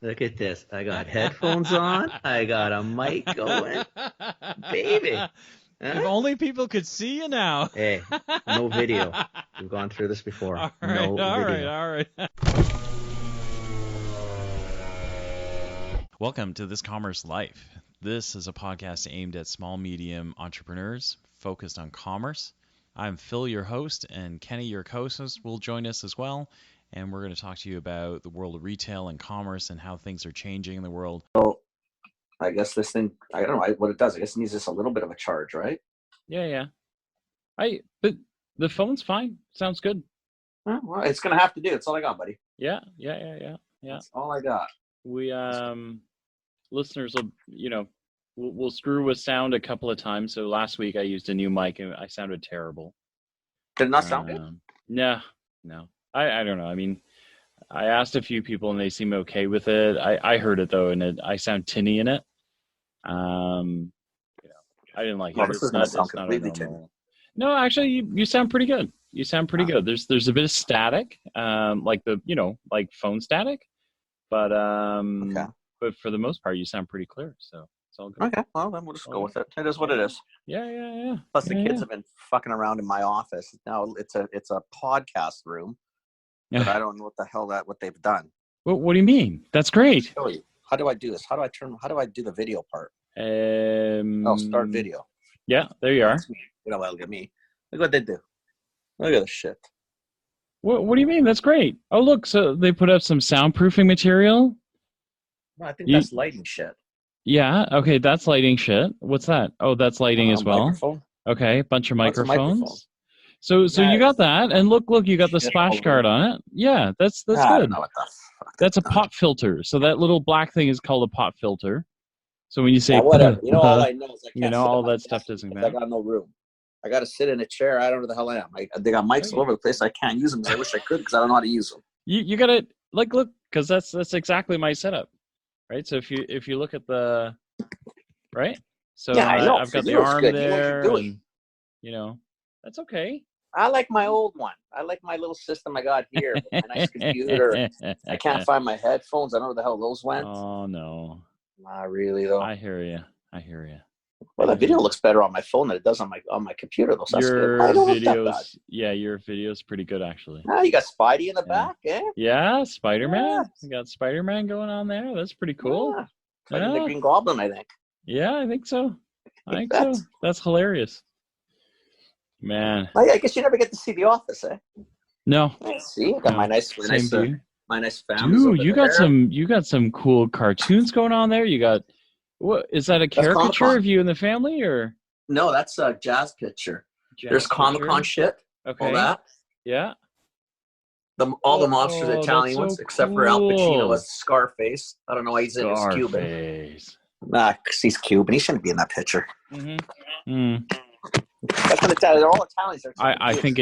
Look at this. I got headphones on. I got a mic going. Baby. If Huh? only people could see you now. Hey, no video. We've gone through this before. All No video. all right. Welcome to This Commerce Life. This is a podcast aimed at small, medium entrepreneurs focused on commerce. I'm Phil, your host, and Kenny, your co-host, will join us as well. And we're going to talk to you about the world of retail and commerce and how things are changing in the world. So I guess this thing, I don't know what it does. I guess it needs just a little bit of a charge, right? Yeah. But the phone's fine. Sounds good. Well, it's going to have to do. It's all I got, buddy. Yeah. That's all I got. We, listeners will, we'll screw with sound a couple of times. So last week I used a new mic and I sounded terrible. Did it not sound good? No. I don't know. I mean, I asked a few people and they seem okay with it. I heard it though, and I sound tinny in it. I didn't like it. Well, this is going to sound completely tinny. No, actually, you sound pretty good. You sound pretty good. There's a bit of static, like phone static, but okay. But for the most part, you sound pretty clear. So it's all good. Okay, well then we'll just go with it. It is what it is. Yeah. Plus the kids have been fucking around in my office. Now it's a podcast room. But I don't know what they've done. What do you mean? That's great. I'll show you. How do I do this? How do I do the video part? Start video. Yeah, there you are. Look at me. Look what they do. Look at this shit. What do you mean? That's great. Oh, look, so they put up some soundproofing material. No, I think that's lighting shit. Yeah, okay, that's lighting shit. What's that? Oh, that's lighting as well. Microphone. Okay, bunch of microphones. So you got that, and look, you got the splash guard on it. Yeah, that's good. I don't know what the fuck that's a pop filter. So that little black thing is called a pop filter. So when you say whatever, all I know is I can't all that stuff doesn't matter. I got no room. I got to sit in a chair. I don't know where the hell I am. They got mics all over the place. I can't use them because I wish I could because I don't know how to use them. You got to look because that's exactly my setup, right? So if you look at the right, so yeah, I know. I've got the arm there, and that's okay. I like my old one. I like my little system I got here. My nice computer. I can't find my headphones. I don't know where the hell those went. Oh, no. Not really, though. I hear you. Well, the video looks better on my phone than it does on my computer, though. So your videos, your video's pretty good, actually. You got Spidey in the back, eh? Yeah, Spider-Man. Yeah. You got Spider-Man going on there. That's pretty cool. Yeah. The Green Goblin, I think. Yeah, I think so. I think so. That's hilarious. Man, I guess you never get to see The Office, eh? No. See, I got my nice family. Dude, you got some cool cartoons going on there. You got what? Is that a caricature of you and the family, or? No, that's a jazz picture. There's Comic-Con shit. Okay. All that. Yeah. All the mobsters are Italian ones, except for Al Pacino as Scarface. I don't know why he's in his Cuban. Nah, because he's Cuban. He shouldn't be in that picture. That's what Italian. They're all Italians. I think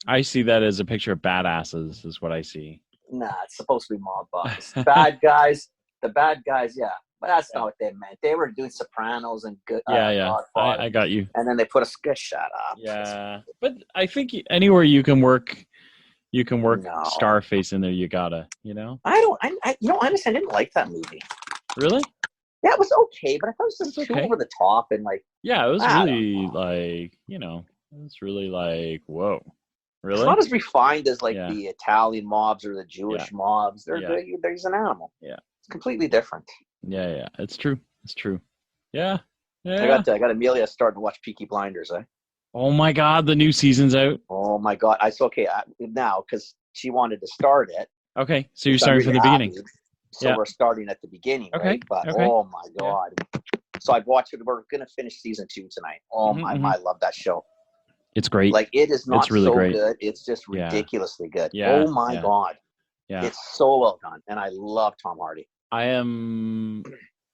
I see that as a picture of badasses is what I see. Nah, it's supposed to be mob boss. Bad guys. The bad guys, yeah. But that's not what they meant. They were doing Sopranos and good. I got you. And then they put a shut up. Yeah, but I think anywhere you can work Scarface in there. You gotta, I honestly didn't like that movie. Really? Yeah, it was okay, but I thought it was just too over the top and like. Yeah, it was really like, it's really like, whoa, really? It's not as refined as like the Italian mobs or the Jewish mobs. He's an animal. Yeah, it's completely different. Yeah, it's true. Yeah. I got Amelia starting to watch Peaky Blinders, eh? Oh my God, the new season's out. Oh my God, now because she wanted to start it. Okay, so you're starting from the beginning. So we're starting at the beginning, right? But oh my God. So I've watched it. We're going to finish season 2 tonight. Oh my, I love that show. It's great. Like it is not really great. Good. It's just ridiculously good. Yeah. Oh my God. Yeah. It's so well done. And I love Tom Hardy. I'm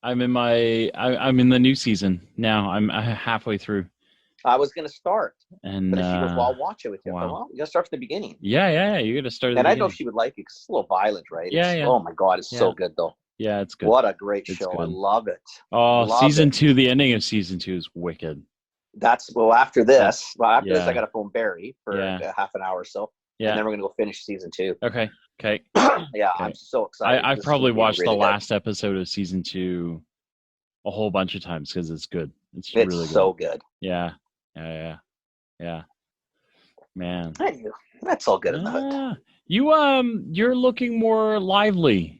in the new season now. I'm halfway through. I was going to start. And but she goes, well, I'll watch it with you. Wow. Well, you got to start from the beginning. Yeah. You got to start. And I know she would like it because it's a little violent, right? Yeah. Oh my God, it's so good though. Yeah, it's good. What a great show. Good. I love it. Oh, season 2, the ending of season 2 is wicked. After this, I got to phone Barry for half an hour or so. Yeah. And then we're gonna go finish season 2. Okay. Yeah, Okay. I'm so excited. I've probably watched really the last episode of season 2 a whole bunch of times because it's good. It's really good. So good. Yeah. Man. That's all good in the hood. You're looking more lively.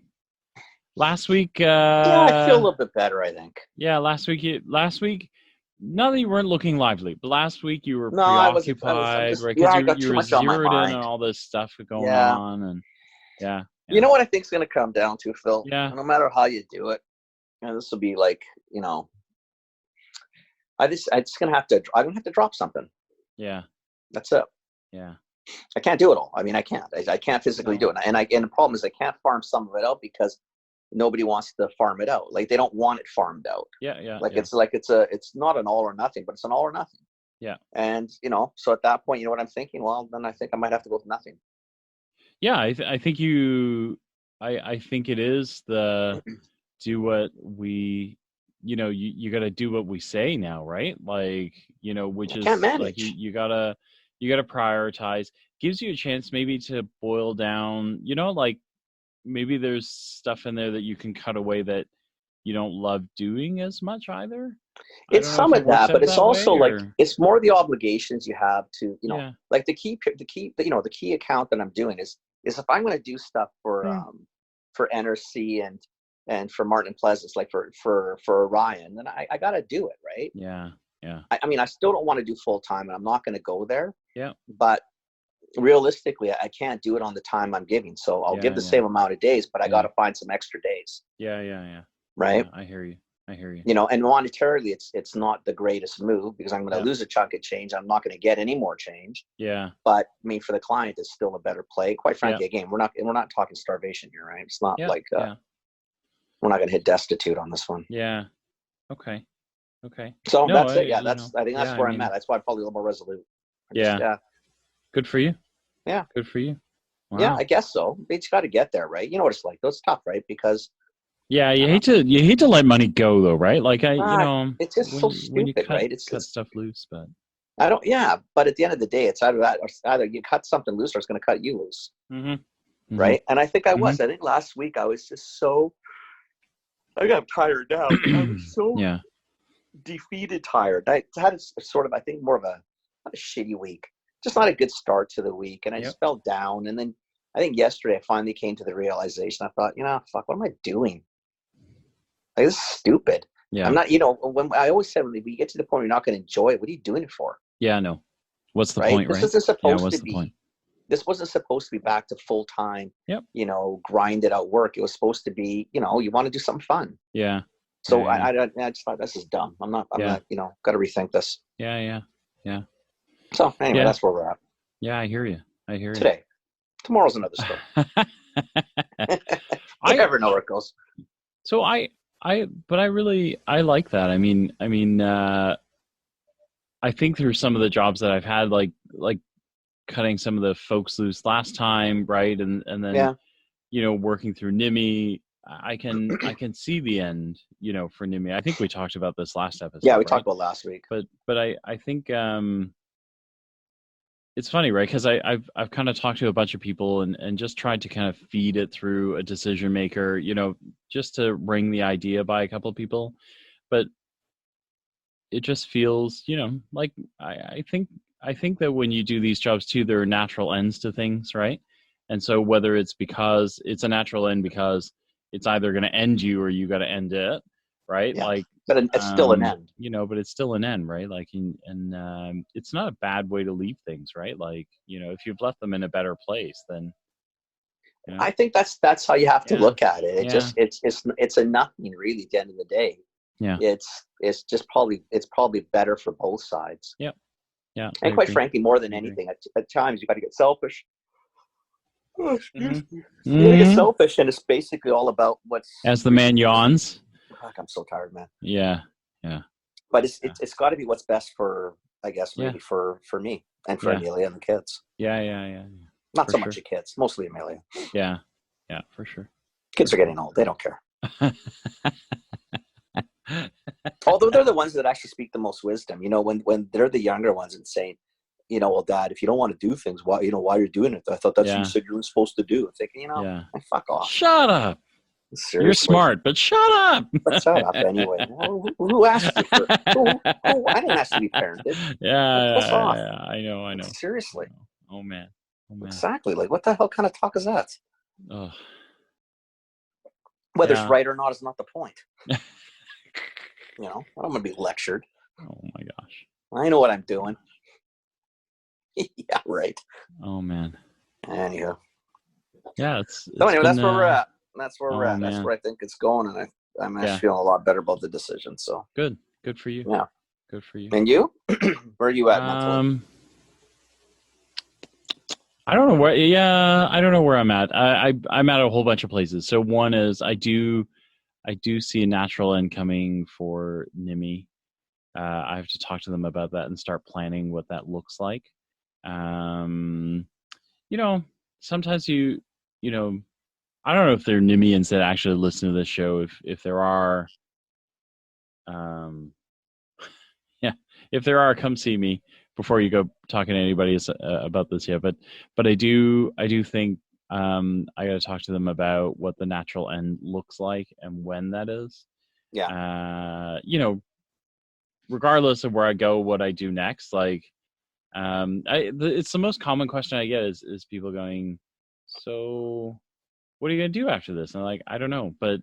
Last week, yeah, I feel a little bit better, I think. Yeah, last week, not that you weren't looking lively, but last week you were preoccupied, right? Because you were zeroed in on all this stuff going on, and You know what I think is going to come down to, Phil? Yeah. No matter how you do it, this will be like, I'm gonna have to drop something. Yeah. That's it. Yeah. I can't do it all. I mean, I can't. I can't physically do it, and the problem is I can't farm some of it out because nobody wants to farm it out. Like they don't want it farmed out. Yeah. It's not an all or nothing, but it's an all or nothing. Yeah. And so at that point, you know what I'm thinking? Well, then I think I might have to go with nothing. Yeah, I think I think it is the do what we, you got to do what we say now, right? Like, which is like you gotta prioritize. Gives you a chance maybe to boil down, like maybe there's stuff in there that you can cut away that you don't love doing as much either. It's some of that, but it's also like it's more the obligations you have to, like the key account that I'm doing is if I'm going to do stuff for NRC and for Martin and Pleasance, like for Orion, then I got to do it, right? Yeah. I mean, I still don't want to do full time, and I'm not going to go there. Yeah. But realistically, I can't do it on the time I'm giving, so I'll give the same amount of days, but I got to find some extra days. Yeah. Right. Yeah, I hear you. And monetarily, it's not the greatest move because I'm going to lose a chunk of change. I'm not going to get any more change. Yeah. But I mean, for the client, it's still a better play. Quite frankly, again, we're not talking starvation here, right? It's not like we're not going to hit destitute on this one. Yeah. Okay. So that's it. Yeah, I think that's where I'm at. That's why I'm probably a little more resolute. Good for you. Yeah. Good for you. Wow. Yeah, I guess so. But you got to get there, right? You know what it's like. It's tough, right? Because you hate to let money go, though, right? Like it's just so stupid, right? It's cut stuff loose, but I don't. Yeah, but at the end of the day, it's either that, or either you cut something loose, or it's going to cut you loose, right? And I think I was. I think last week I was just so. I got tired now. I was so defeated, tired. I had I think more of a shitty week. Just not a good start to the week, and I just fell down. And then I think yesterday I finally came to the realization. I thought, fuck, what am I doing? Like, this is stupid. Yeah. I'm not, when I always said, when you get to the point where you're not going to enjoy it, what are you doing it for? Yeah, I know. What's the point, right? This isn't supposed to be. This wasn't supposed to be back to full time. Grinded out work. It was supposed to be, you want to do something fun. Yeah. So I just thought, this is dumb. I'm not. Got to rethink this. Yeah. So anyway, that's where we're at. Yeah, I hear you. Today. Tomorrow's another story. You never know where it goes. So I like that. I mean, I think through some of the jobs that I've had, like cutting some of the folks loose last time, right, and then working through NIMI, I can see the end, for NIMI. I think we talked about this last episode. Yeah, we talked about last week. But I think it's funny, right? Because I've kind of talked to a bunch of people and just tried to kind of feed it through a decision maker, just to ring the idea by a couple of people. But it just feels, like I think that when you do these jobs too, there are natural ends to things, right? And so whether it's because it's a natural end because it's either going to end you or you got to end it, right? Yeah. Like, but it's still an end, but it's still an end, right? Like, and it's not a bad way to leave things, right? Like, if you've left them in a better place, then. I think that's how you have to look at it. It's a nothing really at the end of the day. Yeah. It's probably better for both sides. Yeah. Yeah. And quite frankly, more than anything, at times you got to get selfish. Oh, excuse me. You got to get selfish, and it's basically all about what's. As the man yawns. Fuck, I'm so tired, man. Yeah. But it's got to be what's best for, I guess, maybe for me and for Amelia and the kids. Yeah. Not so much the kids, mostly Amelia. Yeah, for sure. Kids are getting old; they don't care. Although they're the ones that actually speak the most wisdom. When they're the younger ones and saying, well, Dad, if you don't want to do things, why you're doing it? I thought that's what you said you were supposed to do. I'm thinking, fuck off. Shut up. Seriously. You're smart, but shut up. But shut up anyway. Who asked you for? I didn't ask to be parented. Yeah, I know. Seriously. Oh man. Exactly. Like, what the hell kind of talk is that? Ugh. Whether it's right or not is not the point. I don't want to be lectured. Oh my gosh. I know what I'm doing. Yeah, right. Oh man. Anyhow. Yeah, it's so anyway, that's where we're at. That's where we're at. Man. That's where I think it's going, and I'm actually feeling a lot better about the decision. So good for you. Yeah, good for you. And you? Where are you at mentally? I don't know where. Yeah, I don't know where I'm at. I'm at a whole bunch of places. So one is I do see a natural end coming for NIMI. I have to talk to them about that and start planning what that looks like. Sometimes I don't know if they're Nimians that actually listen to this show. If there are, if there are, come see me before you go talking to anybody about this yet. But I do think I got to talk to them about what the natural end looks like and when that is. Yeah. Regardless of where I go, what I do next, like, it's the most common question I get is people going, so what are you going to do after this? And I'm like, I don't know, but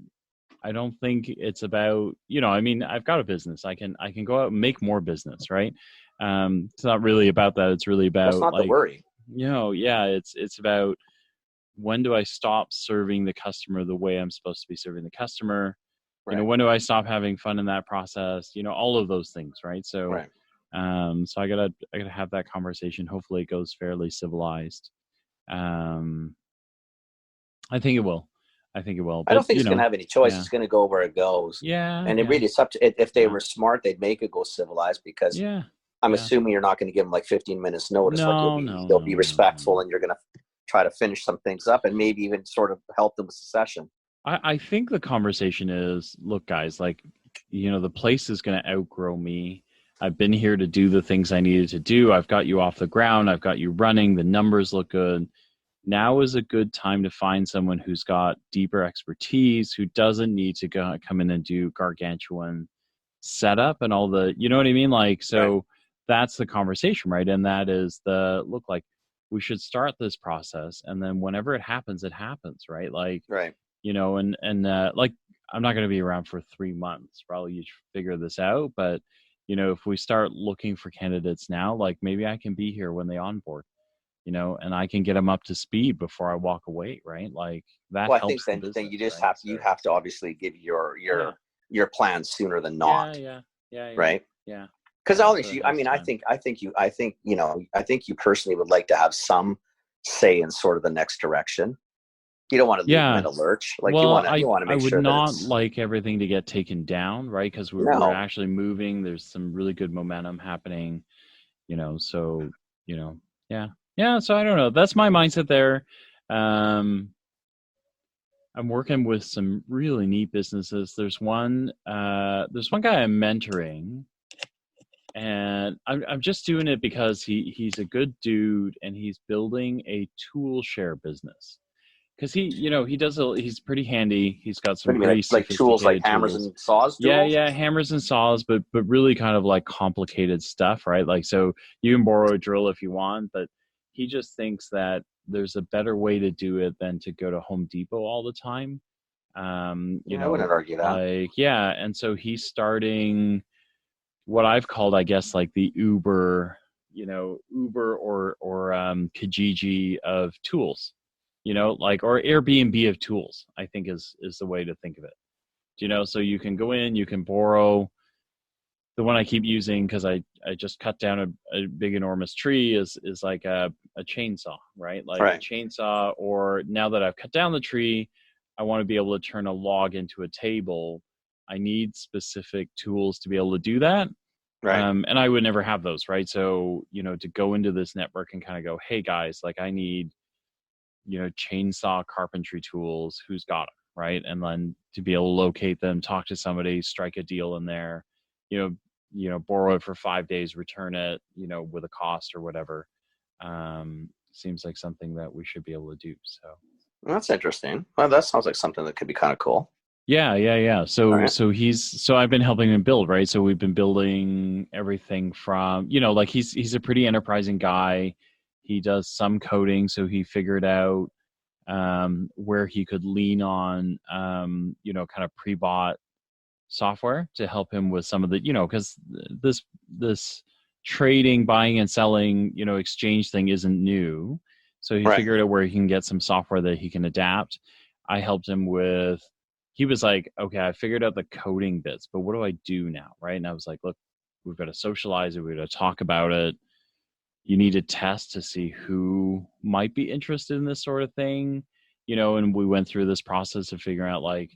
I don't think it's about, I've got a business. I can go out and make more business, right? It's not really about that. It's really about, that's not the worry. It's about, when do I stop serving the customer the way I'm supposed to be serving the customer? Right. When do I stop having fun in that process? All of those things, right? So, right. So I gotta have that conversation. Hopefully, it goes fairly civilized. I think it will. But, I don't think it's going to have any choice. It's going to go where it goes. Yeah. And it really, it's up to, if they were smart, they'd make it go civilized, because I'm assuming you're not going to give them like 15 minutes notice. They'll be respectful, and you're going to try to finish some things up and maybe even sort of help them with secession. I think the conversation is, look, guys, like, the place is going to outgrow me. I've been here to do the things I needed to do. I've got you off the ground. I've got you running. The numbers look good. Now is a good time to find someone who's got deeper expertise, who doesn't need to come in and do gargantuan setup and all the, you know what I mean? Like, so that's the conversation, right? And that is look, like, we should start this process, and then whenever it happens, right? Like, right. Like, I'm not going to be around for 3 months. Probably you figure this out, but if we start looking for candidates now, like, maybe I can be here when they onboard, and I can get them up to speed before I walk away, right? Like, that helps. Well, I think then you just have to obviously give your plan sooner than not. Yeah. Right. Yeah. Because obviously, I think you personally would like to have some say in sort of the next direction. You don't want to leave them in a lurch. Like, you want to make sure that I would not like everything to get taken down, right? Because we're actually moving. There's some really good momentum happening, so, yeah. So I don't know. That's my mindset there. I'm working with some really neat businesses. There's one guy I'm mentoring, and I'm just doing it because he's a good dude, and he's building a tool share business. Because he's pretty handy. He's got some pretty like tools, like hammers and saws. Tools? Yeah, hammers and saws, but really kind of like complicated stuff, right? Like, so you can borrow a drill if you want, but he just thinks that there's a better way to do it than to go to Home Depot all the time. I wouldn't argue that. And so he's starting what I've called, I guess, like the Uber or Kijiji of tools. Or Airbnb of tools, I think is the way to think of it. So you can go in, you can borrow. The one I keep using, because I just cut down a big enormous tree, is like a chainsaw, right? Like a chainsaw, or now that I've cut down the tree, I want to be able to turn a log into a table. I need specific tools to be able to do that. Right. And I would never have those, right? So, to go into this network and kind of go, hey guys, like, I need chainsaw carpentry tools, who's got them, right? And then to be able to locate them, talk to somebody, strike a deal in there, borrow it for 5 days, return it, with a cost or whatever. Seems like something that we should be able to do. So that's interesting. Well, that sounds like something that could be kind of cool. Yeah. So right. so I've been helping him build, right? So we've been building everything from, like he's a pretty enterprising guy. He does some coding, so he figured out where he could lean on kind of pre-bought software to help him with some of the, because this trading, buying and selling, exchange thing isn't new. So he figured out where he can get some software that he can adapt. I helped him with, he was like, okay, I figured out the coding bits, but what do I do now? Right. And I was like, look, we've got to socialize it. We've got to talk about it. You need to test to see who might be interested in this sort of thing, and we went through this process of figuring out, like,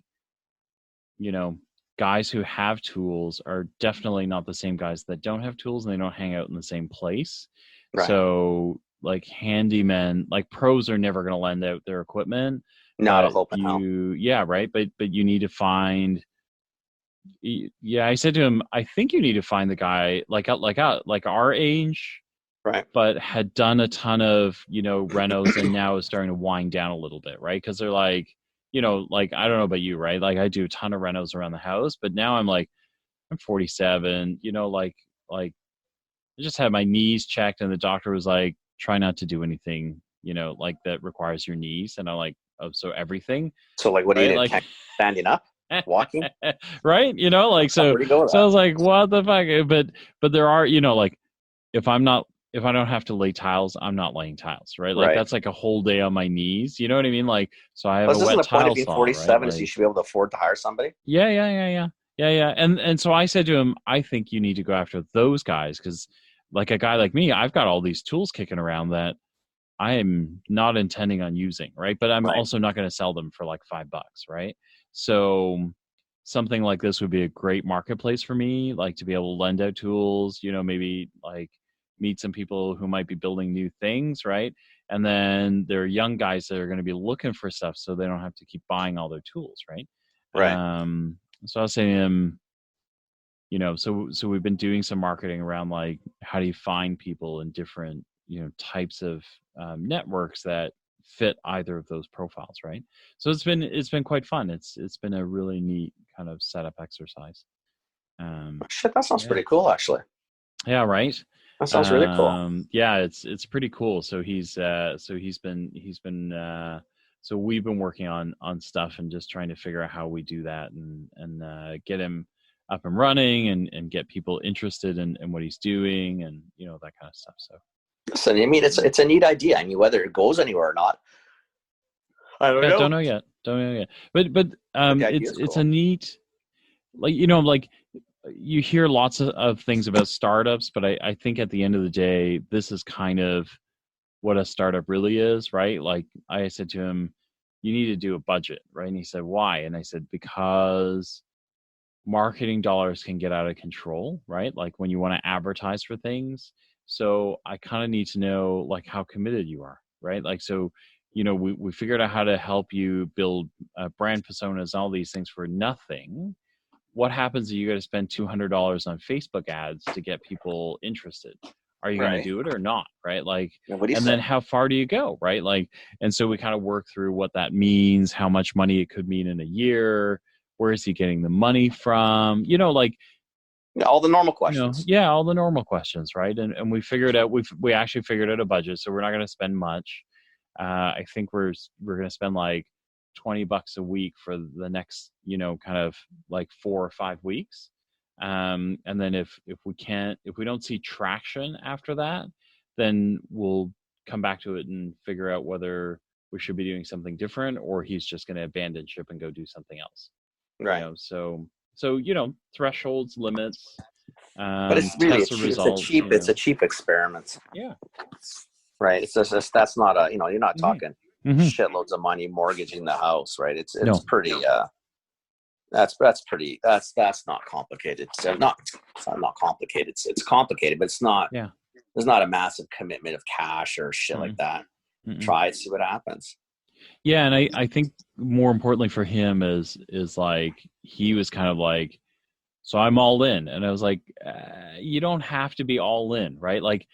guys who have tools are definitely not the same guys that don't have tools, and they don't hang out in the same place. Right. So like handymen, like pros are never going to lend out their equipment. Not a hope. Yeah. Right. But you need to find, I said to him, I think you need to find the guy like our age, right, but had done a ton of, renos and now is starting to wind down a little bit, right? Because they're like, like, I don't know about you, right? Like I do a ton of renos around the house, but now I'm 47, like I just had my knees checked and the doctor was like, try not to do anything, like that requires your knees. And I'm like, oh, so everything. So like, what do you do? Like, standing up? Walking, right? So I was like, what the fuck? But there are, like, if I don't have to lay tiles, I'm not laying tiles, right? Like that's like a whole day on my knees. You know what I mean? Like, so I have a wet tile saw. Isn't the point of being 47 right? is you should be able to afford to hire somebody? Yeah. And so I said to him, I think you need to go after those guys, because like a guy like me, I've got all these tools kicking around that I am not intending on using, right? But I'm also not going to sell them for like $5, right? So something like this would be a great marketplace for me, like to be able to lend out tools, maybe like meet some people who might be building new things, right? And then there are young guys that are going to be looking for stuff, so they don't have to keep buying all their tools, right? So I was saying to him, so we've been doing some marketing around like, how do you find people in different, types of networks that fit either of those profiles, right? So it's been quite fun. It's been a really neat kind of setup exercise. Shit, that sounds pretty cool, actually. Yeah, right. That sounds really cool. Yeah, it's pretty cool. So we've been working on stuff and just trying to figure out how we do that and get him up and running and get people interested in what he's doing and that kind of stuff. So listen, I mean, it's a neat idea. I mean, whether it goes anywhere or not, I don't know. Don't know yet. But it's a neat, like, like you hear lots of things about startups, but I think at the end of the day, this is kind of what a startup really is, right? Like I said to him, you need to do a budget, right? And he said, why? And I said, because marketing dollars can get out of control, right? Like when you want to advertise for things. So I kind of need to know like how committed you are, right? Like, so, we figured out how to help you build brand personas and all these things for nothing. What happens if you got to spend $200 on Facebook ads to get people interested? Are you going to do it or not? Right. Like, then how far do you go? Right. Like, and so we kind of work through what that means, how much money it could mean in a year. Where is he getting the money from? Like all the normal questions. All the normal questions. Right. And we figured out, we actually figured out a budget. So we're not going to spend much. I think we're going to spend like $20 a week for the next, kind of like 4 or 5 weeks. And then if we don't see traction after that, then we'll come back to it and figure out whether we should be doing something different or he's just going to abandon ship and go do something else. Right. So thresholds, limits, but it's really it's a cheap experiment. Yeah. Right. It's just that's not a, you're not talking shitloads of money mortgaging the house, right? It's pretty that's not complicated. So it's not complicated. It's complicated, but it's not. Yeah. There's not a massive commitment of cash or shit like that. Try it, see what happens. Yeah, and I think more importantly for him is like he was kind of like, So I'm all in. And I was like, you don't have to be all in, right? Like,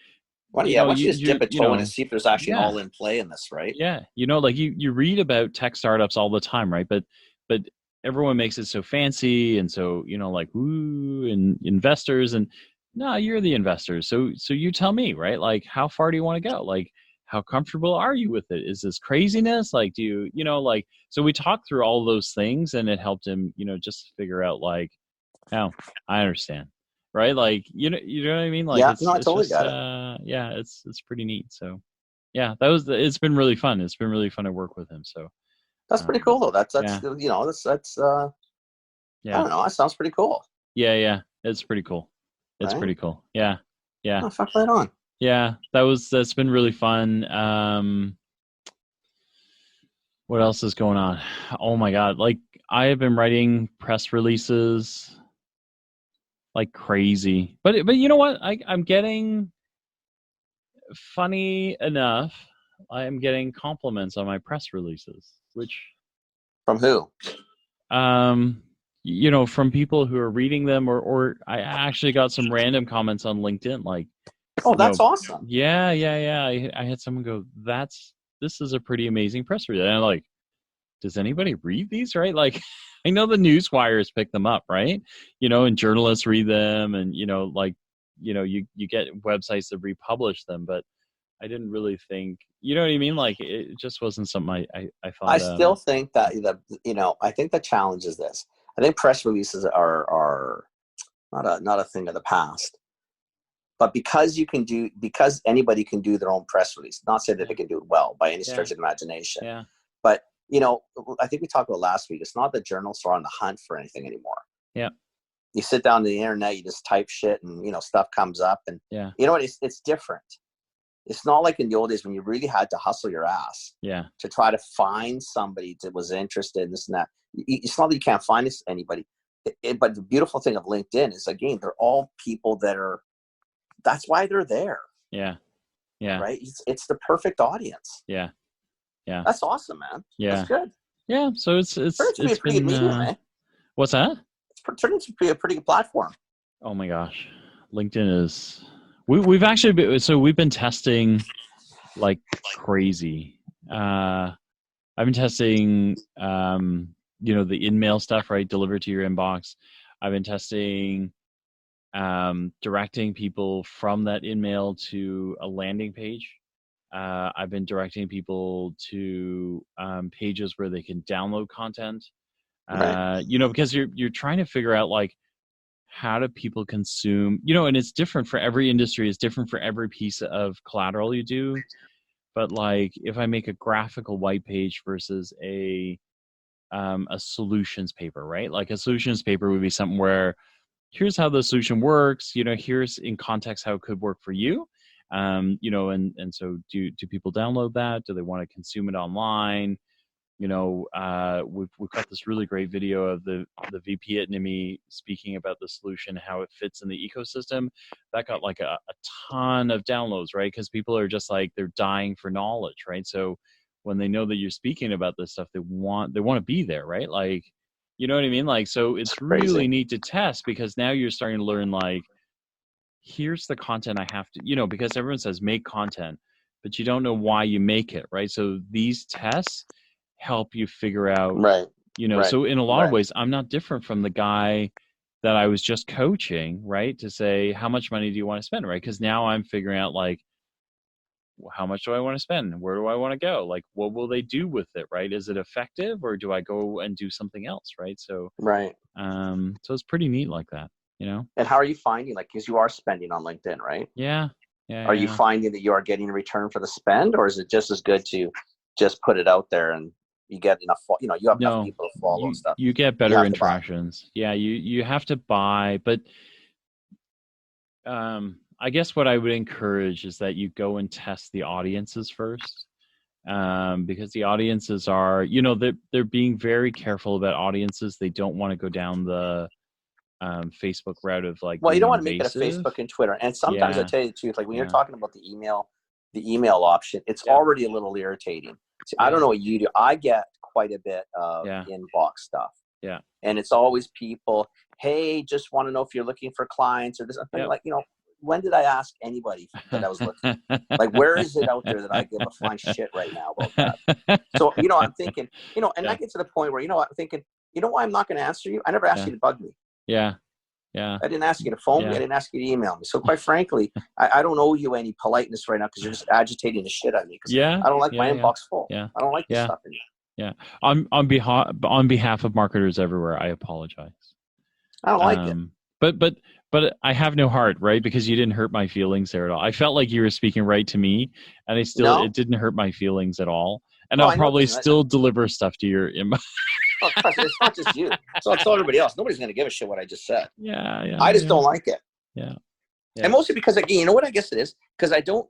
Why you don't know, you just dip a toe in and see if there's actually an yeah, all-in play in this, right? yeah. You know, like you read about tech startups all the time, right? But everyone makes it so fancy and so, you know, like, ooh, and investors, and no, you're the investors. So you tell me, right? Like, how far do you want to go? Like, how comfortable are you with it? Is this craziness? Like, do you, you know, like, so we talked through all those things, and it helped him, you know, just figure out like, oh, I understand. Right? Like, you know what I mean? Like, Yeah, no, I it's totally just got it. yeah, it's pretty neat. So yeah, it's been really fun. It's been really fun to work with him. So That's pretty cool, though. That's yeah, you know, that's I yeah, don't know. That sounds pretty cool. yeah. It's pretty cool. It's Right? pretty cool. Yeah, yeah, Oh, fuck right on. yeah. That's been really fun. What else is going on? Oh my God! Like, I have been writing press releases like crazy, but you know what? I'm getting, funny enough, I am getting compliments on my press releases, which From who? you know, from people who are reading them, or I actually got some random comments on LinkedIn, like, Oh, you know, that's awesome. yeah. I had someone go, this is a pretty amazing press release. And I'm like, does anybody read these, right? Like, I know the news wires pick them up, right? You know, and journalists read them, and, you know, like, you know, you get websites that republish them, but I didn't really think, you know what I mean? Like, it just wasn't something I I thought, still think that you know, I think the challenge is this. I think press releases are not a thing of the past. But because anybody can do their own press release, not say that they can do it well by any stretch of the imagination. yeah, But, you know, I think we talked about last week. It's not that journalists are on the hunt for anything anymore. yeah, You sit down on the internet, you just type shit, and, you know, stuff comes up. And yeah, you know what? It's different. It's not like in the old days when you really had to hustle your ass yeah, to try to find somebody that was interested in this and that. It's not that you can't find anybody. But the beautiful thing of LinkedIn is, again, they're all people that's why they're there. yeah, yeah, Right? It's the perfect audience. yeah, yeah, That's awesome, man. yeah, That's good. yeah. So Turns to be a it's pretty good been, medium, eh? what's that? It's turning to be a pretty good platform. Oh my gosh, LinkedIn is. We've actually we've been testing like crazy. I've been testing, you know, the in-mail stuff, right? Delivered to your inbox. I've been testing, directing people from that in-mail to a landing page. I've been directing people to pages where they can download content. Right. You know, because you're trying to figure out like, how do people consume, you know, and it's different for every industry. It's different for every piece of collateral you do. But like, if I make a graphical white page versus a solutions paper, right? Like, a solutions paper would be something where, here's how the solution works. You know, here's in context how it could work for you. You know, and so do people download that? Do they want to consume it online? You know, we've got this really great video of the VP at NIMI speaking about the solution, how it fits in the ecosystem. That got like a ton of downloads, right? Because people are just like, they're dying for knowledge, right? So when they know that you're speaking about this stuff, they want to be there, right? Like, you know what I mean? Like, so it's really neat to test, because now you're starting to learn, like, here's the content I have to, you know, because everyone says make content, but you don't know why you make it, right? So these tests help you figure out, Right. you know, Right. so in a lot of ways, I'm not different from the guy that I was just coaching, right? To say, how much money do you want to spend, right? Because now I'm figuring out, like, how much do I want to spend? Where do I want to go? Like, what will they do with it, right? Is it effective, or do I go and do something else, right? So, Right. so it's pretty neat like that, you know? And how are you finding, like, because you are spending on LinkedIn, right? Yeah. Yeah. Are you finding that you are getting a return for the spend, or is it just as good to just put it out there and you get enough, you know, you have enough people to follow and stuff? You get better interactions. Yeah, you have to buy, but I guess what I would encourage is that you go and test the audiences first, because the audiences are, you know, they're being very careful about audiences. They don't want to go down the Facebook route of, like, well, you don't want to invasive. make it a Facebook and Twitter. And sometimes I tell you the truth, like when you're talking about the email option, it's already a little irritating. See, I don't know what you do. I get quite a bit of inbox stuff. Yeah. And it's always people, hey, just want to know if you're looking for clients or this. I'm like, when did I ask anybody that I was looking? Like, where is it out there that I give a flying shit right now about that? So, I'm thinking, and I get to the point where, I'm thinking, why I'm not going to answer you? I never asked you to bug me. Yeah. Yeah. I didn't ask you to phone me. I didn't ask you to email me. So quite frankly, I don't owe you any politeness right now because you're just agitating the shit out of me. I don't like my inbox full. Yeah. I don't like this stuff in here. Yeah. On behalf of marketers everywhere, I apologize. I don't like it. But I have no heart, right? Because you didn't hurt my feelings there at all. I felt like you were speaking right to me, and it didn't hurt my feelings at all. And I'll probably still deliver stuff to your inbox. Oh, it's not just you. So it's everybody else. Nobody's going to give a shit what I just said. Yeah. I just don't like it. Yeah. And mostly because, again, you know what I guess it is? Because I don't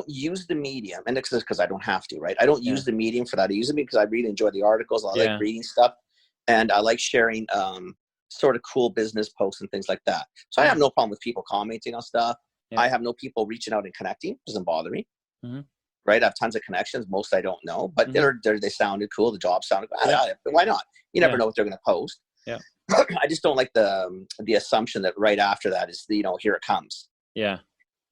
use the medium, and it's because I don't have to, right? I don't use the medium for that. I use it because I really enjoy the articles. I like reading stuff, and I like sharing sort of cool business posts and things like that. So I have no problem with people commenting on stuff. I have no people reaching out and connecting. It doesn't bother me. Mm-hmm. Right? I have tons of connections. Most I don't know, but they sounded cool. The job sounded cool. Why not? You never know what they're going to post. Yeah. I just don't like the assumption that right after that is, here it comes. Yeah.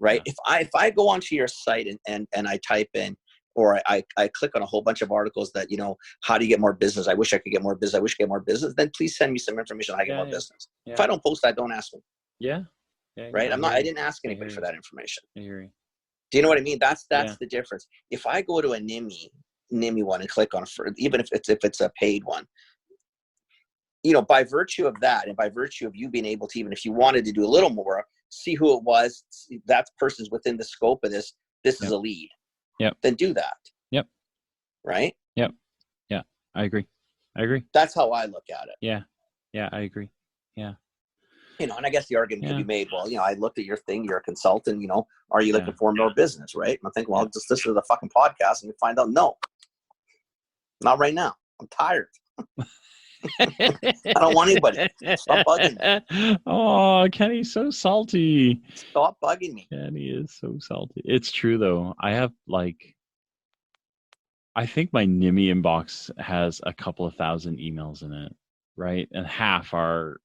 Right. Yeah. If I go onto your site and I type in, or I click on a whole bunch of articles that, how do you get more business? I wish I could get more business. I wish I could get more business. Then please send me some information on how to get more business. Yeah. If I don't post that, don't ask me. Yeah. Right. I didn't ask anybody for that information. I hear you. Do you know what I mean? That's the difference. If I go to a NIMI one and click on it, even if it's a paid one, by virtue of that, and by virtue of you being able to, even if you wanted to do a little more, see who it was, that person's within the scope of this is a lead. Yep. Then do that. Yep. Right? Yep. Yeah. I agree. That's how I look at it. Yeah. Yeah, I agree. Yeah. And I guess the argument can be made, well, I looked at your thing, you're a consultant, are you looking for more business, right? And I think, well, just listen to the fucking podcast and you find out, no, not right now. I'm tired. I don't want anybody. Stop bugging me. Oh, Kenny's so salty. Stop bugging me. Kenny is so salty. It's true, though. I have, I think my NIMI inbox has a couple of thousand emails in it, right? And half are,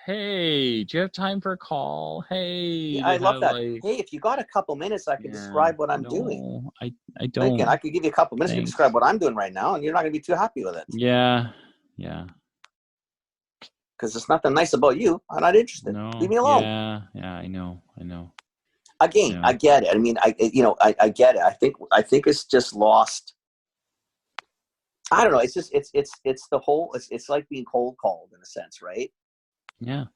hey, do you have time for a call? Hey. Yeah, I love that. Hey, if you got a couple minutes, I can describe what I'm doing. I don't. Again, I could give you a couple minutes to describe what I'm doing right now, and you're not going to be too happy with it. Yeah. Because there's nothing nice about you. I'm not interested. No. Leave me alone. Yeah, I know. Again, I get it. I mean, I get it. I think it's just lost. I don't know. It's just it's the whole. It's like being cold called in a sense, right? Yeah.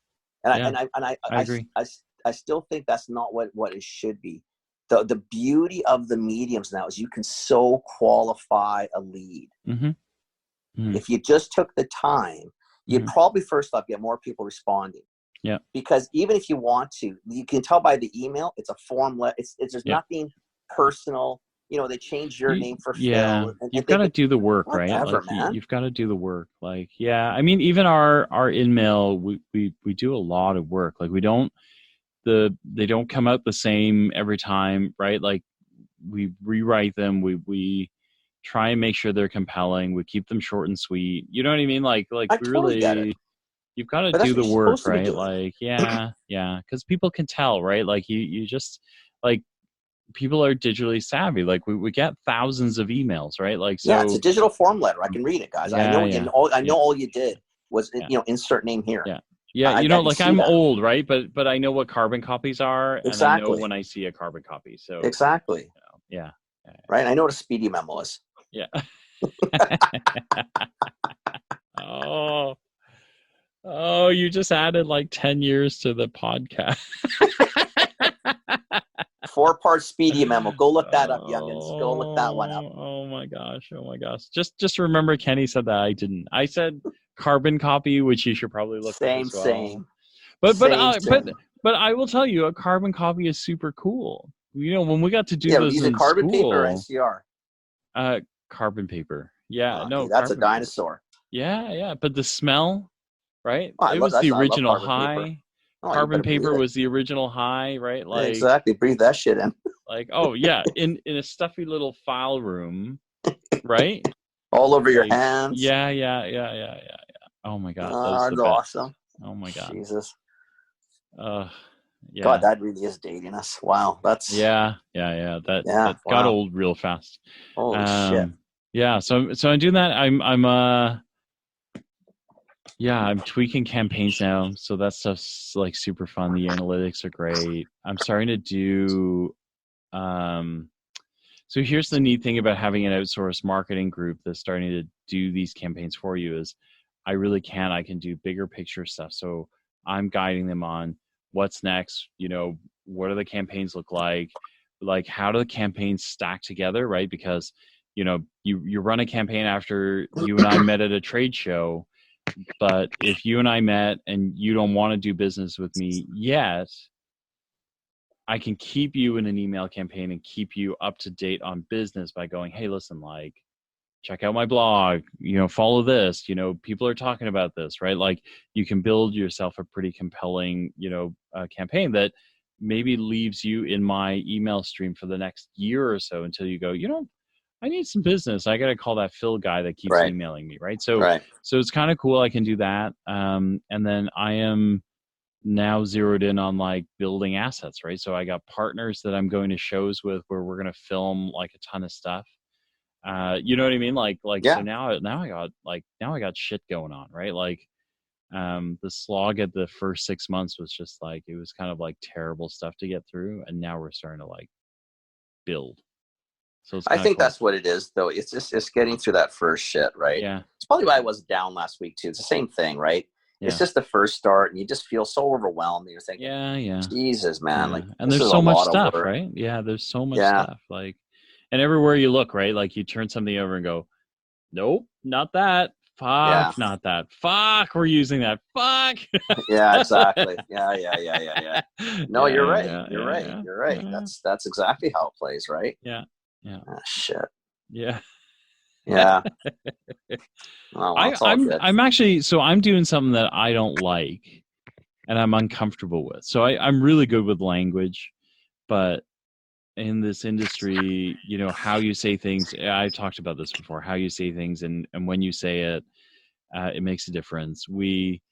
And I agree. I still think that's not what it should be. The beauty of the mediums now is you can so qualify a lead. Mm-hmm. Mm-hmm. If you just took the time, you'd probably first off get more people responding. Yeah. Because even if you want to, you can tell by the email, it's a form. There's nothing personal. They change your name for Phil. Yeah, you've got to do the work, right? You've got to do the work. I mean, even our in-mail, we do a lot of work. They don't come out the same every time, right? We rewrite them. We try and make sure they're compelling. We keep them short and sweet. You know what I mean? I totally get it. You've got to do the work, right? Yeah, because people can tell, right? You just people are digitally savvy. We get thousands of emails, right? So it's a digital form letter. I can read it, guys. I know all you did was insert name here. Yeah, I'm old, right? But I know what carbon copies are, and I know when I see a carbon copy. So exactly. Yeah. Right. I know what a speedy memo is. Yeah. Oh, you just added 10 years to the podcast. 4-part speedy memo. Go look that up, youngins. Go look that one up. Oh my gosh. Just remember Kenny said that. I didn't. I said carbon copy, which you should probably look up as well. Same. But I will tell you, a carbon copy is super cool. When we got to do those in carbon school, paper or NCR? Carbon paper. Yeah, no, that's a dinosaur. Yeah. But the smell, right? It was the original high. Carbon paper was the original high, right? Exactly. Breathe that shit in. Oh yeah, in a stuffy little file room, right? all over your like, hands. Yeah. Oh my God, that was That's the best. awesome. Oh my God. Jesus. Yeah. God, that really is dating us. Wow, that's Yeah. That wow. got old real fast. Holy shit. Yeah. So I'm doing that. I'm tweaking campaigns now. So that stuff's like super fun. The analytics are great. I'm starting to do. So here's the neat thing about having an outsourced marketing group that's starting to do these campaigns for you is I can do bigger picture stuff. So I'm guiding them on what's next, what do the campaigns look like how do the campaigns stack together, right? Because, you run a campaign after you and I met at a trade show, but if you and I met and you don't want to do business with me yet, I can keep you in an email campaign and keep you up to date on business by going, hey, listen, check out my blog, follow this, people are talking about this, right? Like you can build yourself a pretty compelling, campaign that maybe leaves you in my email stream for the next year or so until you go, I need some business. I got to call that Phil guy that keeps emailing me, right? So it's kind of cool. I can do that. And then I am now zeroed in on building assets, right? So I got partners that I'm going to shows with where we're going to film a ton of stuff. You know what I mean? So now I got shit going on, right? The slog at the first 6 months was just it was kind of terrible stuff to get through, and now we're starting to build. So it's I think cool. that's what it is, though. It's getting through that first shit, right? Yeah. It's probably why I was down last week too. It's the same thing, right? Yeah. It's just the first start, and you just feel so overwhelmed. And you're thinking, Jesus, man, and there's so much stuff, right? Yeah, there's so much stuff, and everywhere you look, right? You turn something over and go, nope, not that. Fuck, not that. Fuck, we're using that. Fuck. Yeah, exactly. Yeah. No, you're right. You're right. That's exactly how it plays, right? Yeah. Oh, shit. Yeah. Yeah. Oh, well, I'm actually, so I'm doing something that I don't like and I'm uncomfortable with. So I'm really good with language, but in this industry, how you say things, I've talked about this before, how you say things and when you say it, it makes a difference. We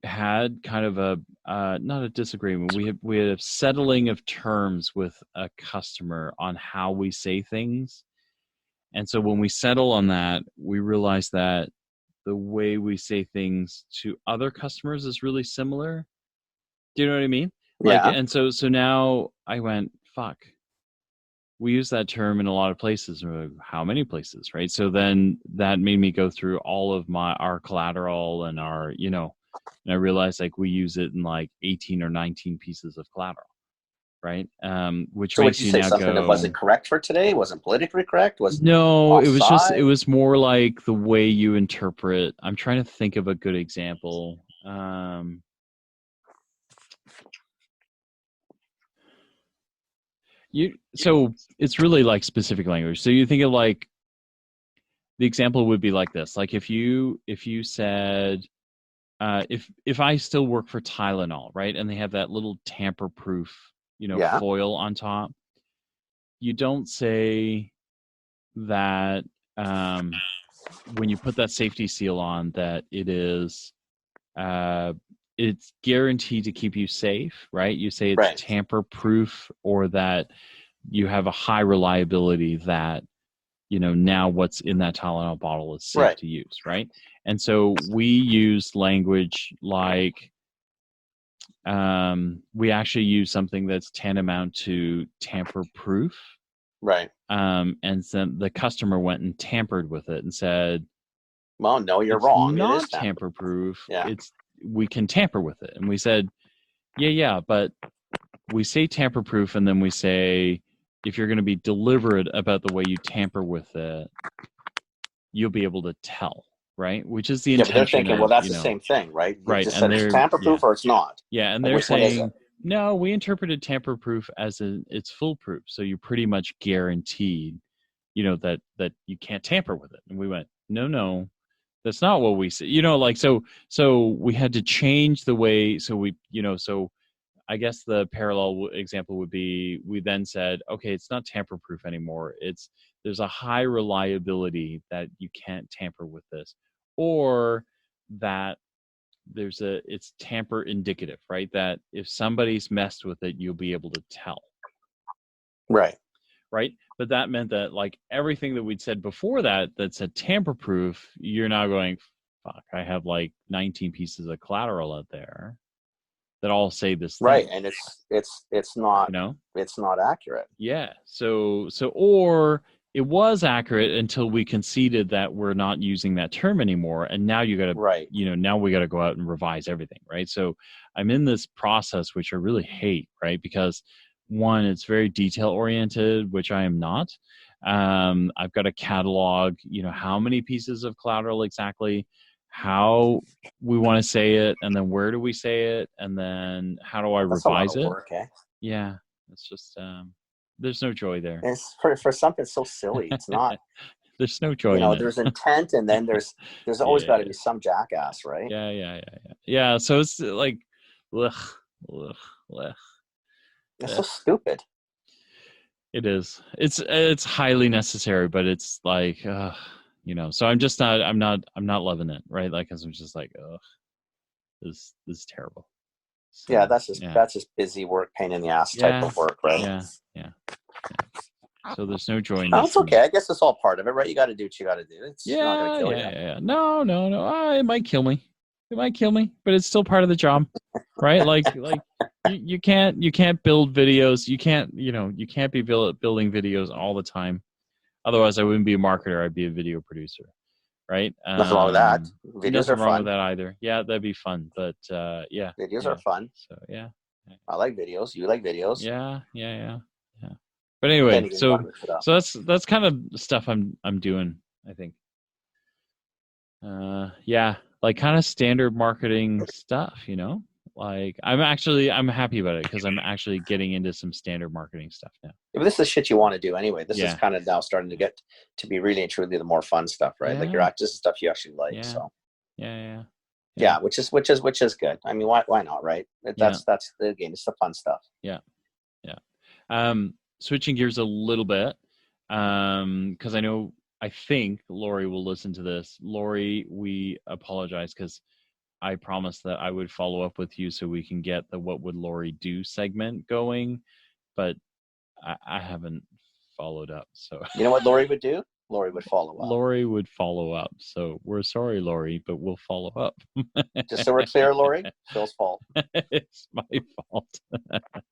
had kind of not a disagreement. We had a settling of terms with a customer on how we say things. And so when we settle on that, we realize that the way we say things to other customers is really similar. Do you know what I mean? Yeah. And so now I went, fuck. We use that term in a lot of places. How many places, right? So then that made me go through all of our collateral and our, and I realized we use it in 18 or 19 pieces of collateral. Right. Which so makes you say now something go, that wasn't correct for today? Wasn't politically correct? No, it was more the way you interpret. I'm trying to think of a good example. So it's really specific language. So you think of the example would be like this. If you said, if I still work for Tylenol, right, and they have that little tamper-proof, foil on top, you don't say that when you put that safety seal on that it is it's guaranteed to keep you safe, right? You say it's tamper-proof, or that you have a high reliability that now what's in that Tylenol bottle is safe to use, right? And so we use language we actually use something that's tantamount to tamper-proof. Right. And then the customer went and tampered with it and said, well, no, you're wrong. It's not tamper-proof. Yeah. We can tamper with it. And we said, yeah, but we say tamper-proof, and then we say, if you're going to be deliberate about the way you tamper with it, you'll be able to tell, right? Which is the intention. But they're thinking, well, that's the same thing, right? You right. Just said it's tamper-proof or it's not. Yeah, and they're saying, no, we interpreted tamper-proof as it's foolproof. So you're pretty much guaranteed, that you can't tamper with it. And we went, no, that's not what we say. So we had to change the way. So we, so I guess the parallel example would be, we then said, okay, it's not tamper-proof anymore. It's there's a high reliability that you can't tamper with this, or that it's tamper indicative, right? That if somebody's messed with it, you'll be able to tell. Right. Right. But that meant that like everything that we'd said before that said tamper proof, you're now going, fuck, I have like 19 pieces of collateral out there that all say this thing. Right. And it's not, it's not accurate. Yeah. So, or it was accurate until we conceded that we're not using that term anymore. And now you got to, now we got to go out and revise everything. Right. So I'm in this process, which I really hate, right? Because one, it's very detail oriented, which I am not. I've got a catalog, how many pieces of collateral exactly, how we want to say it, and then where do we say it, and then how do I revise it? Work, eh? Yeah, it's just there's no joy there. It's for something so silly. It's not. There's no joy. In there's intent, and then there's always got to be some jackass, right? Yeah. So it's like, ugh. It's so stupid. It is. It's highly necessary, but it's like, so I'm just not. I'm not loving it, right? Like, 'cause I'm just like, ugh, this is terrible. So, yeah, that's just busy work, pain in the ass type of work, right? Yeah. So there's no joy in this. It's okay. I guess it's all part of it, right? You got to do what you got to do. It's not going to kill you. Yeah. No. It might kill me. But it's still part of the job, right? Like you can't build videos. You can't be building videos all the time. Otherwise, I wouldn't be a marketer. I'd be a video producer, right? Nothing wrong with that. Videos are fun. Wrong with that either. Yeah, that'd be fun. But yeah, videos are fun. So yeah, I like videos. You like videos? Yeah. But anyway, so that's kind of stuff I'm doing, I think. Like kind of standard marketing stuff, like I'm happy about it because I'm actually getting into some standard marketing stuff now. Yeah, but this is shit you want to do anyway. This is kind of now starting to get to be really and truly the more fun stuff, right? Like this is stuff you actually like. So yeah, which is good. I mean, why not, right? That's the game. It's the fun stuff. Yeah. Switching gears a little bit, because I think Lori will listen to this. Lori, we apologize because I promised that I would follow up with you so we can get the What Would Lori Do segment going, but I haven't followed up. So you know what Lori would do? Lori would follow up. Lori would follow up. So we're sorry, Lori, but we'll follow up. Just so we're clear, Lori, Phil's fault. It's my fault.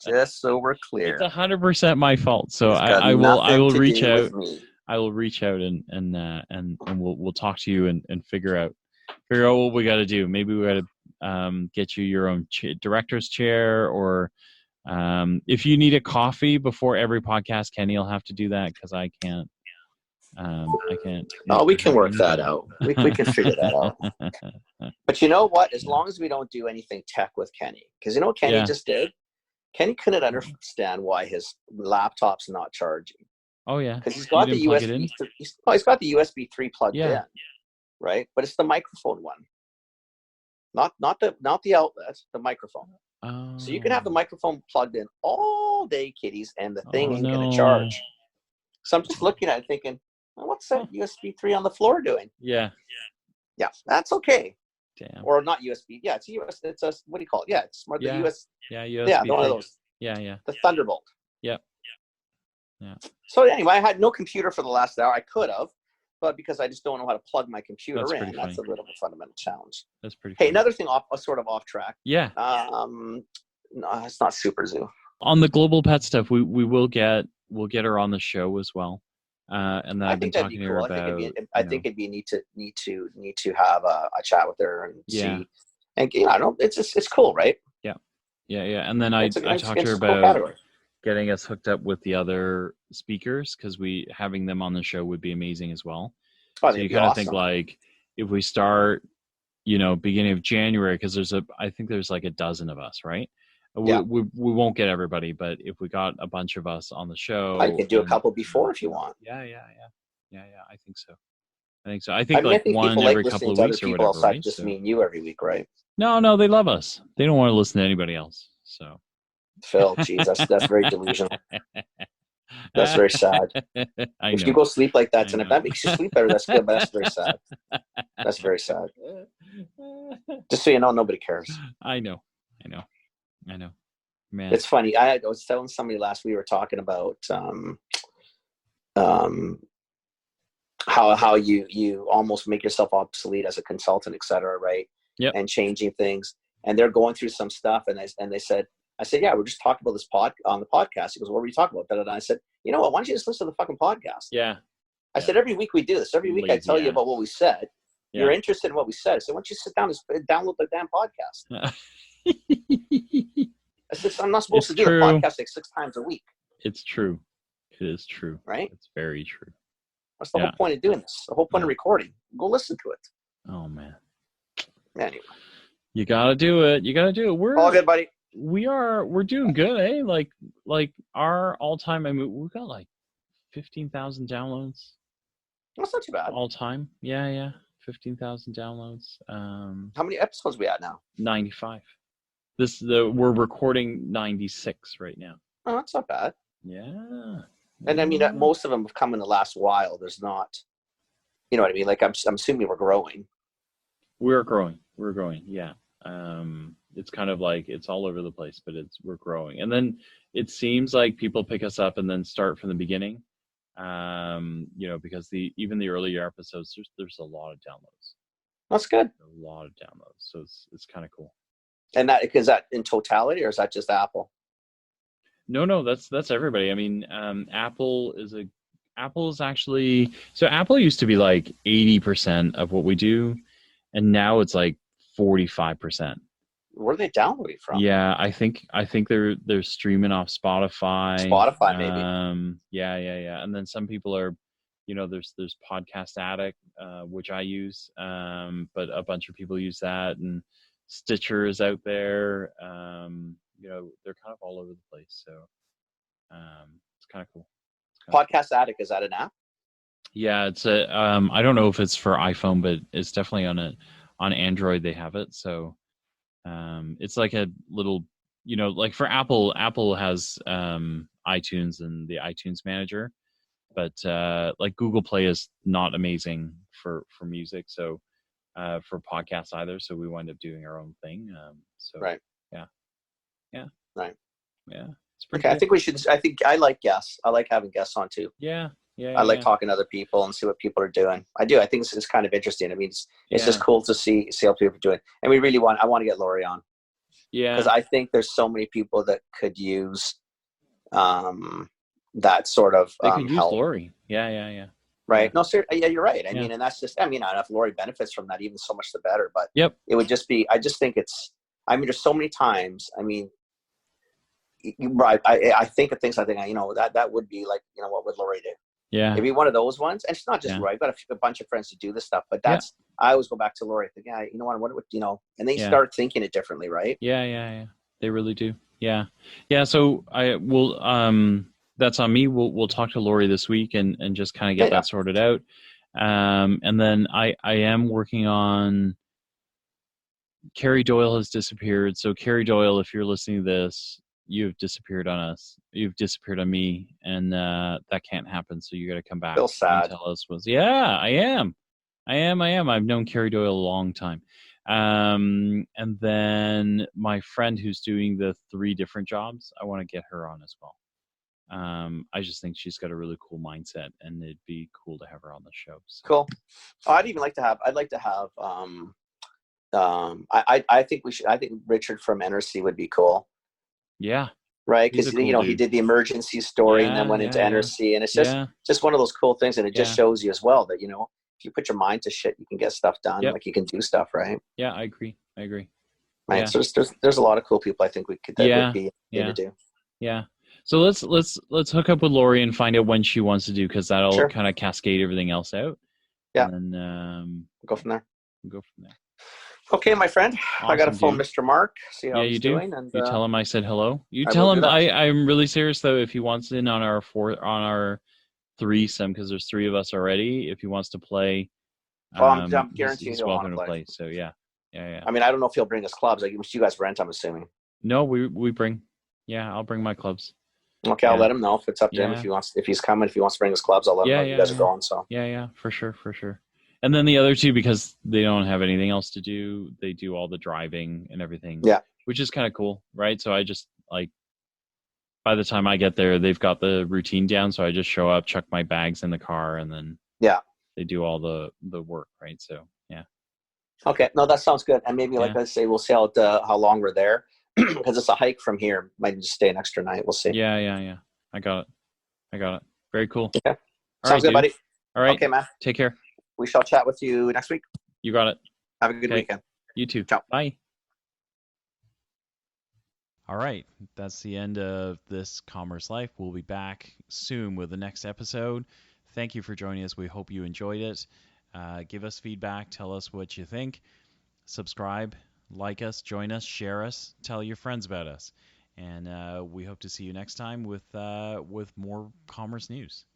Just so we're clear. It's 100% my fault. So I will reach out. I will reach out and we'll talk to you and figure out what we got to do. Maybe we got to get you your own director's chair, or if you need a coffee before every podcast, Kenny will have to do that because I can't. I can't. Oh, we can work that out. We can figure that out. But you know what? As long as we don't do anything tech with Kenny, because you know what Kenny just did? Kenny couldn't understand why his laptop's not charging. Oh yeah, because he's got the USB. He's got the USB 3 plugged in, right? But it's the microphone one, not the outlet, the microphone. Oh. So you can have the microphone plugged in all day, kiddies, and the thing ain't gonna charge. So I'm just looking at it thinking, well, what's that USB 3 on the floor doing? Yeah, that's okay. Damn. Or not USB. Yeah, it's US. It's a, what do you call it? Yeah, it's more the US. Yeah, USB. Yeah, one of those. Yeah. The Thunderbolt. Yep. Yeah. So anyway, I had no computer for the last hour. I could have, but because I just don't know how to plug my computer in, that's a little bit fundamental challenge. That's pretty. Hey, another thing sort of off track. Yeah. No, it's not Super Zoo. On the global pet stuff, we'll get her on the show as well. And then I've been talking to her about. I think it'd be neat to have a chat with her and see. And I don't. It's cool, right? Yeah. And then I talked to her about getting us hooked up with the other speakers, because having them on the show would be amazing as well. Oh, so you kind of think like if we start, beginning of January, because I think there's like a dozen of us, right? We won't get everybody, but if we got a bunch of us on the show, I could do a couple before if you want. Yeah. I think so. I think one every couple of weeks or whatever. Right? Just me and you every week, right? No, they love us. They don't want to listen to anybody else. So, Phil, geez, that's very delusional. That's very sad. If you go sleep like that, and if that makes you sleep better, that's good. But that's very sad. That's very sad. Just so you know, nobody cares. I know. Man, it's funny. I was telling somebody last week, we were talking about how you almost make yourself obsolete as a consultant, et cetera, right? Yep. And changing things. And they're going through some stuff, and they said, I said, yeah, we're just talking about this on the podcast. He goes, what were you talking about? And I said, you know what? Why don't you just listen to the fucking podcast? Yeah. I said, every week we do this. Every week I tell you about what we said. Yeah. You're interested in what we said. So why don't you sit down and download the damn podcast? I said, I'm not supposed to do a podcast like 6 times a week. It's true. It is true. Right? It's very true. That's the whole point of doing this. The whole point of recording. Go listen to it. Oh, man. Anyway. You got to do it. We're all good, buddy. We're doing good, eh? Like our all-time, I mean, we've got like 15,000 downloads. That's not too bad. All time. Yeah. 15,000 downloads. How many episodes we at now? 95. We're recording 96 right now. Oh, that's not bad. Yeah. And I mean, most of them have come in the last while. There's not, you know what I mean? Like I'm assuming we're growing. We're growing. Yeah. It's kind of like it's all over the place, but we're growing. And then it seems like people pick us up and then start from the beginning. Because even the earlier episodes, there's a lot of downloads. That's good. A lot of downloads. So it's kind of cool. And is that in totality, or is that just Apple? No, that's everybody. I mean, Apple is actually, so Apple used to be like 80% of what we do, and now it's like 45%. Where are they downloading from? Yeah, I think they're streaming off Spotify. Spotify, maybe. Yeah. And then some people are, there's Podcast Addict, which I use, but a bunch of people use that, and Stitcher is out there. They're kind of all over the place. So it's kind of cool. Podcast Addict, is that an app? Yeah, it's I don't know if it's for iPhone, but it's definitely on Android they have it. So it's like a little, like for Apple has iTunes and the iTunes Manager, but like Google Play is not amazing for music. So for podcasts either. So we wind up doing our own thing. Right. Yeah. Right. Yeah. It's pretty good. I think I like guests. I like having guests on too. Yeah. I like talking to other people and see what people are doing. I do. I think it's kind of interesting. I mean, it's just cool to see how people are doing. And I want to get Lori on. Yeah. Because I think there's so many people that could use that sort of they could use help. Lori. Yeah. Right. No, sir. Yeah, you're right. I mean, and that's just, if Lori benefits from that, even so much the better. But it would just be, I just think there's so many times, right. I think of things, that would be like, what would Lori do? Yeah. Maybe one of those ones. And it's not just Lori. I've got a bunch of friends to do this stuff, but I always go back to Lori. I think, what would, and they start thinking it differently, right? Yeah. They really do. Yeah. So I will, that's on me. We'll talk to Lori this week and just kind of get that sorted out. And then I am working on, Carrie Doyle has disappeared. So Carrie Doyle, if you're listening to this, you've disappeared on us. You've disappeared on me, and that can't happen. So you got to come back. Feel sad. And tell us I am. I've known Carrie Doyle a long time. And then my friend who's doing the 3 different jobs, I want to get her on as well. I just think she's got a really cool mindset, and it'd be cool to have her on the show. So. Cool. I'd like to have I think Richard from NRC would be cool. Yeah. Right. Because, cool he did the emergency story and then went into NRC, and it's just one of those cool things. And it just shows you as well that, if you put your mind to shit, you can get stuff done. Like you can do stuff. Right. Yeah, I agree. Right. Yeah. So there's a lot of cool people I think would be able to do. Yeah. So let's hook up with Lori and find out when she wants to do, because that'll kind of cascade everything else out. Yeah. And go from there. Okay, my friend. Awesome, I got to phone Mr. Mark, see how he's doing. And you tell him I said hello. You tell him I'm really serious though. If he wants in on our threesome, because there's 3 of us already. If he wants to play, I'm guaranteeing he's he'll welcome want to play. So yeah. I mean, I don't know if he'll bring us clubs. Like you guys rent, I'm assuming. No, we bring. Yeah, I'll bring my clubs. Okay, I'll let him know if it's up to him. If he's coming, if he wants to bring his clubs, I'll let him know you guys are going. So yeah, for sure. And then the other two, because they don't have anything else to do, they do all the driving and everything. Yeah, which is kind of cool, right? So I just by the time I get there, they've got the routine down. So I just show up, chuck my bags in the car, and then they do all the work, right? So yeah. Okay, no, that sounds good. And maybe, like I say, we'll see how long we're there, because it's a hike from here. Might just stay an extra night. We'll see. Yeah. I got it. Very cool. Okay. Sounds good, buddy. All right. Okay, man. Take care. We shall chat with you next week. You got it. Have a good weekend. You too. Ciao. Bye. All right. That's the end of this Commerce Life. We'll be back soon with the next episode. Thank you for joining us. We hope you enjoyed it. Give us feedback. Tell us what you think. Subscribe, like us, join us, share us, tell your friends about us. And we hope to see you next time with more commerce news.